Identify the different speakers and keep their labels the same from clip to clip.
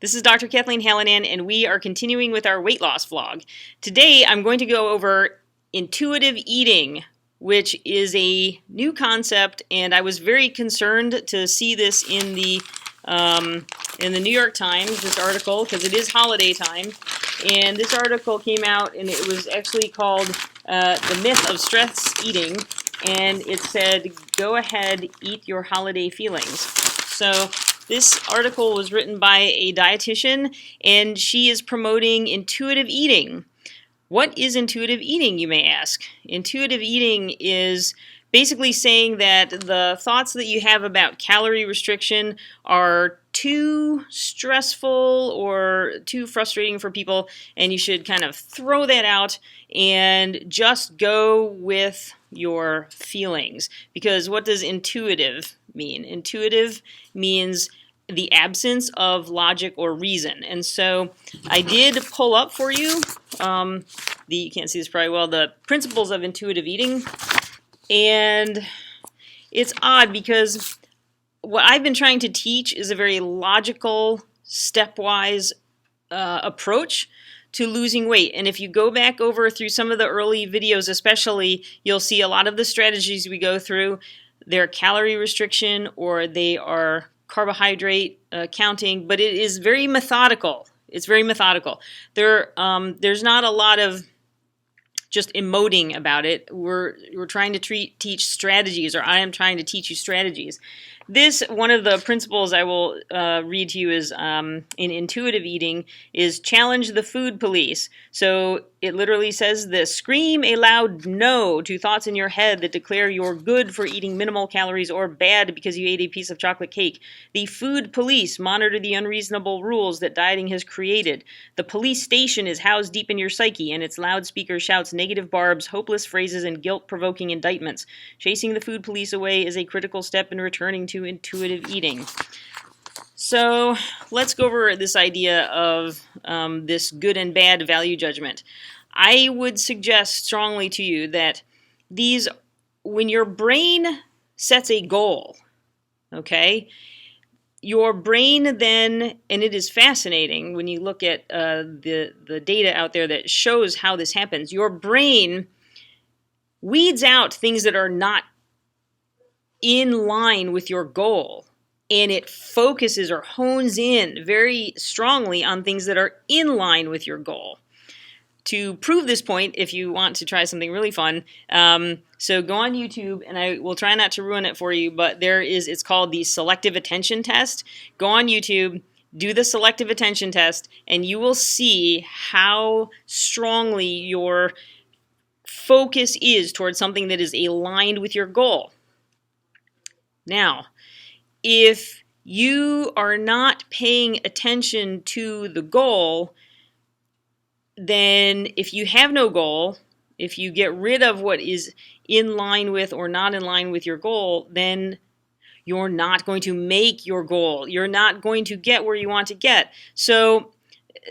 Speaker 1: This is Dr. Kathleen Hallinan, and we are continuing with our weight loss vlog. Today, I'm going to go over intuitive eating, which is a new concept, and I was very concerned to see this in the New York Times, this article, because it is holiday time. And this article came out, and it was actually called The Myth of Stress Eating, and it said, "Go ahead, eat your holiday feelings." So this article was written by a dietitian, and she is promoting intuitive eating. What is intuitive eating, you may ask? Intuitive eating is basically saying that the thoughts that you have about calorie restriction are too stressful or too frustrating for people, and you should kind of throw that out and just go with your feelings. Because what does intuitive mean? Intuitive means the absence of logic or reason. And so I did pull up for you, you can't see this probably well, the principles of intuitive eating. And it's odd because what I've been trying to teach is a very logical, stepwise approach to losing weight. And if you go back over through some of the early videos especially, you'll see a lot of the strategies we go through. They're calorie restriction or they are carbohydrate counting, but it is very methodical. It's very methodical. There's not a lot of just emoting about it. We're trying to teach strategies, or I am trying to teach you strategies. One of the principles I will read to you is in intuitive eating is challenge the food police. So it literally says this: scream a loud no to thoughts in your head that declare you're good for eating minimal calories or bad because you ate a piece of chocolate cake. The food police monitor the unreasonable rules that dieting has created. The police station is housed deep in your psyche, and its loudspeaker shouts negative barbs, hopeless phrases, and guilt-provoking indictments. Chasing the food police away is a critical step in returning to intuitive eating. So let's go over this idea of this good and bad value judgment. I would suggest strongly to you that when your brain sets a goal, okay, your brain then, and it is fascinating when you look at the data out there that shows how this happens, your brain weeds out things that are not in line with your goal, and it focuses or hones in very strongly on things that are in line with your goal. To prove this point, if you want to try something really fun, so go on YouTube, and I will try not to ruin it for you, but it's called the selective attention test. Go on YouTube, do the selective attention test, and you will see how strongly your focus is towards something that is aligned with your goal. Now, if you are not paying attention to the goal, then if you have no goal, if you get rid of what is in line with or not in line with your goal, then you're not going to make your goal. You're not going to get where you want to get. So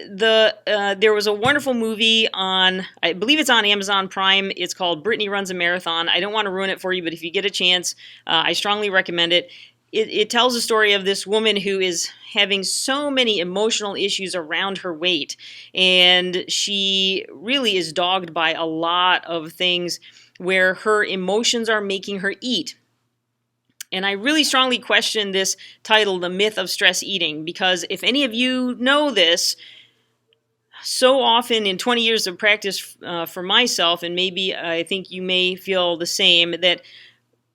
Speaker 1: there was a wonderful movie on, I believe it's on Amazon Prime. It's called Brittany Runs a Marathon. I don't want to ruin it for you, but if you get a chance, I strongly recommend it. It tells a story of this woman who is having so many emotional issues around her weight, and she really is dogged by a lot of things where her emotions are making her eat. And I really strongly question this title, The Myth of Stress Eating, because if any of you know this, so often in 20 years of practice for myself, and maybe I think you may feel the same, that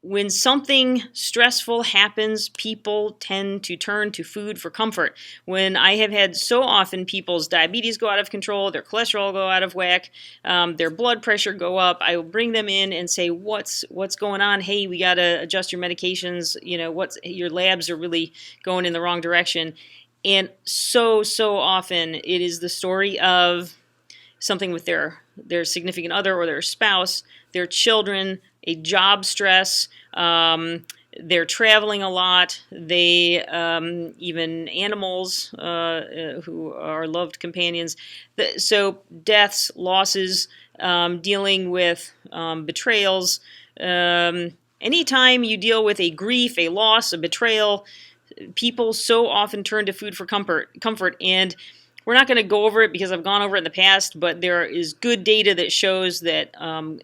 Speaker 1: when something stressful happens, people tend to turn to food for comfort. When I have had so often people's diabetes go out of control, their cholesterol go out of whack, their blood pressure go up, I will bring them in and say, what's going on? Hey, we got to adjust your medications. Your labs are really going in the wrong direction. And so often it is the story of something with their significant other or their spouse, their children, a job stress, they're traveling a lot, even animals who are loved companions. So deaths, losses, dealing with betrayals. Anytime you deal with a grief, a loss, a betrayal, people so often turn to food for comfort, and we're not going to go over it because I've gone over it in the past, but there is good data that shows that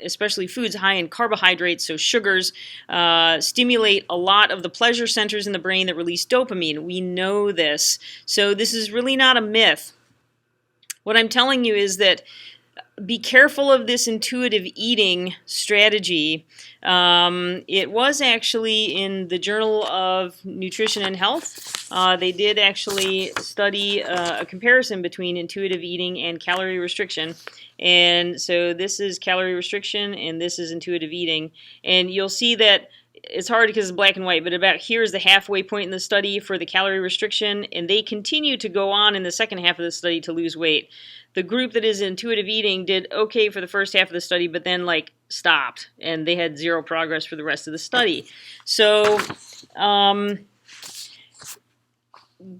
Speaker 1: especially foods high in carbohydrates, so sugars, stimulate a lot of the pleasure centers in the brain that release dopamine. We know this. So this is really not a myth. What I'm telling you is that be careful of this intuitive eating strategy. It was actually in the Journal of Nutrition and Health. They did actually study a comparison between intuitive eating and calorie restriction. And so this is calorie restriction and this is intuitive eating. And you'll see that it's hard because it's black and white, but about here is the halfway point in the study for the calorie restriction, and they continue to go on in the second half of the study to lose weight. The group that is intuitive eating did okay for the first half of the study, but then stopped, and they had zero progress for the rest of the study. So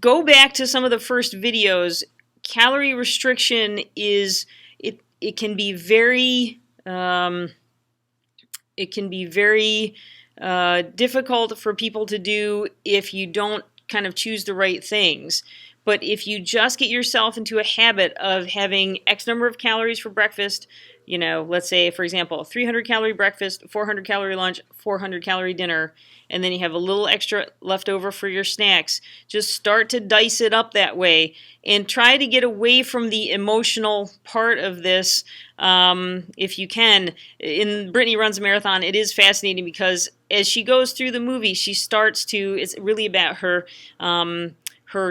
Speaker 1: go back to some of the first videos. Calorie restriction is it can be very difficult for people to do if you don't kind of choose the right things. But if you just get yourself into a habit of having X number of calories for breakfast, let's say, for example, 300 calorie breakfast, 400 calorie lunch, 400 calorie dinner, and then you have a little extra left over for your snacks, just start to dice it up that way and try to get away from the emotional part of this if you can. In Brittany Runs a Marathon, it is fascinating because as she goes through the movie, she starts to, it's really about her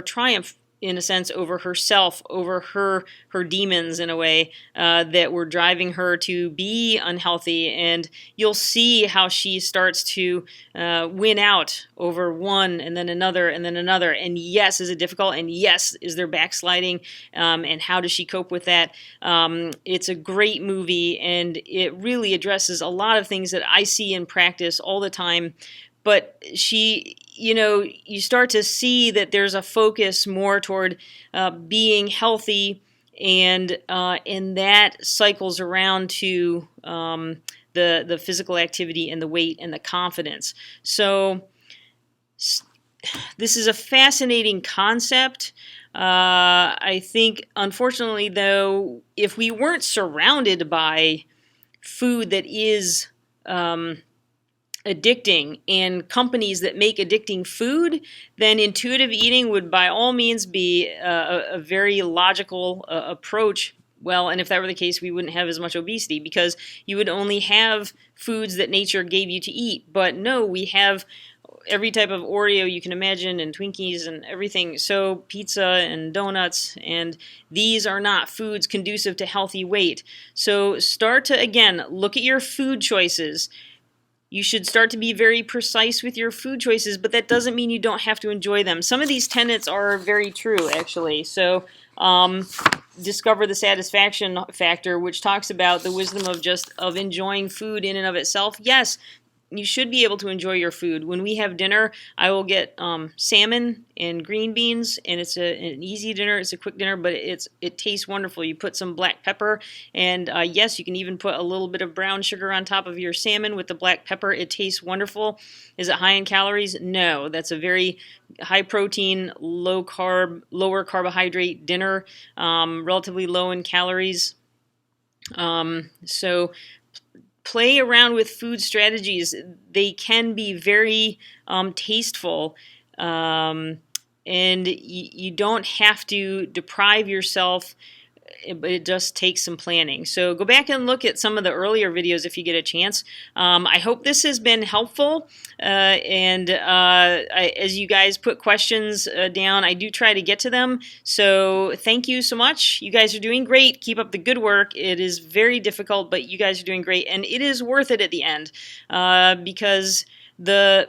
Speaker 1: triumph, in a sense, over herself, over her demons in a way that were driving her to be unhealthy. And you'll see how she starts to win out over one and then another and then another. And yes, is it difficult? And yes, is there backsliding? And how does she cope with that? It's a great movie, and it really addresses a lot of things that I see in practice all the time. But you start to see that there's a focus more toward being healthy, and that cycles around to the physical activity and the weight and the confidence. So this is a fascinating concept. I think, unfortunately, though, if we weren't surrounded by food that is addicting and companies that make addicting food, then intuitive eating would by all means be a very logical approach. Well, and if that were the case, we wouldn't have as much obesity because you would only have foods that nature gave you to eat. But no, we have every type of Oreo you can imagine and Twinkies and everything. So pizza and donuts, and these are not foods conducive to healthy weight. So start to, again, look at your food choices. You should start to be very precise with your food choices, but that doesn't mean you don't have to enjoy them. Some of these tenets are very true, actually. So discover the satisfaction factor, which talks about the wisdom of enjoying food in and of itself. Yes, you should be able to enjoy your food. When we have dinner, I will get salmon and green beans, and it's an easy dinner. It's a quick dinner, but it tastes wonderful. You put some black pepper, and yes, you can even put a little bit of brown sugar on top of your salmon with the black pepper. It tastes wonderful. Is it high in calories? No, that's a very high protein, low carb, lower carbohydrate dinner, relatively low in calories. So play around with food strategies. They can be very tasteful, and you don't have to deprive yourself, but it just takes some planning. So go back and look at some of the earlier videos if you get a chance. I hope this has been helpful, and as you guys put questions down, I do try to get to them. So thank you so much. You guys are doing great. Keep up the good work. It is very difficult, but you guys are doing great, and it is worth it at the end because the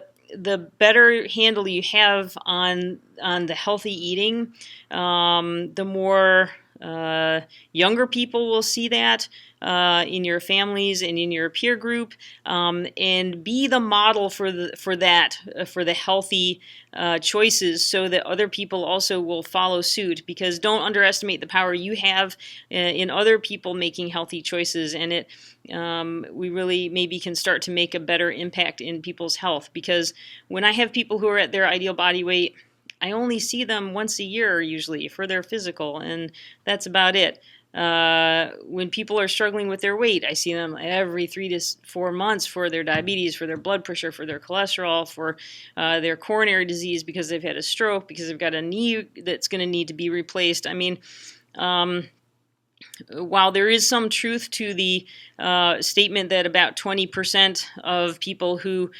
Speaker 1: better handle you have on the healthy eating, the more Younger people will see that in your families and in your peer group, and be the model for the healthy choices, so that other people also will follow suit. Because don't underestimate the power you have in other people making healthy choices, and we really maybe can start to make a better impact in people's health. Because when I have people who are at their ideal body weight, I only see them once a year usually for their physical, and that's about it. When people are struggling with their weight, I see them every 3 to 4 months for their diabetes, for their blood pressure, for their cholesterol, for their coronary disease, because they've had a stroke, because they've got a knee that's going to need to be replaced. I mean, while there is some truth to the statement that about 20% of people who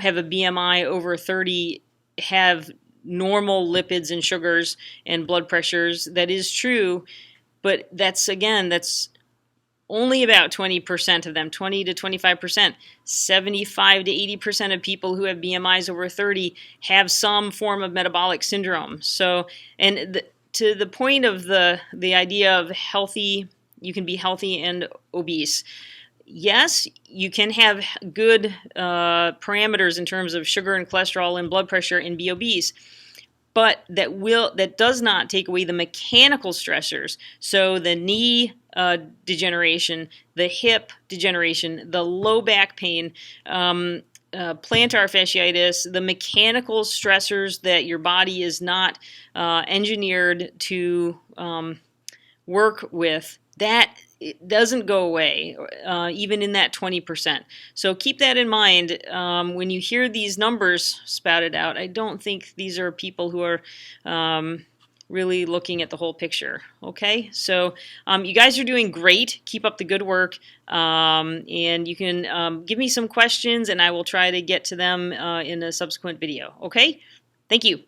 Speaker 1: have a BMI over 30 have normal lipids and sugars and blood pressures, that is true, but that's only about 20% of them, 20 to 25%. 75 to 80% of people who have BMIs over 30 have some form of metabolic syndrome. So, to the point of the idea of healthy, you can be healthy and obese. Yes, you can have good parameters in terms of sugar and cholesterol and blood pressure and be obese, but that does not take away the mechanical stressors. So the knee degeneration, the hip degeneration, the low back pain, plantar fasciitis, the mechanical stressors that your body is not engineered to work with, that it doesn't go away, even in that 20%. So keep that in mind when you hear these numbers spouted out. I don't think these are people who are really looking at the whole picture. Okay, so you guys are doing great. Keep up the good work, and you can give me some questions, and I will try to get to them in a subsequent video. Okay, thank you.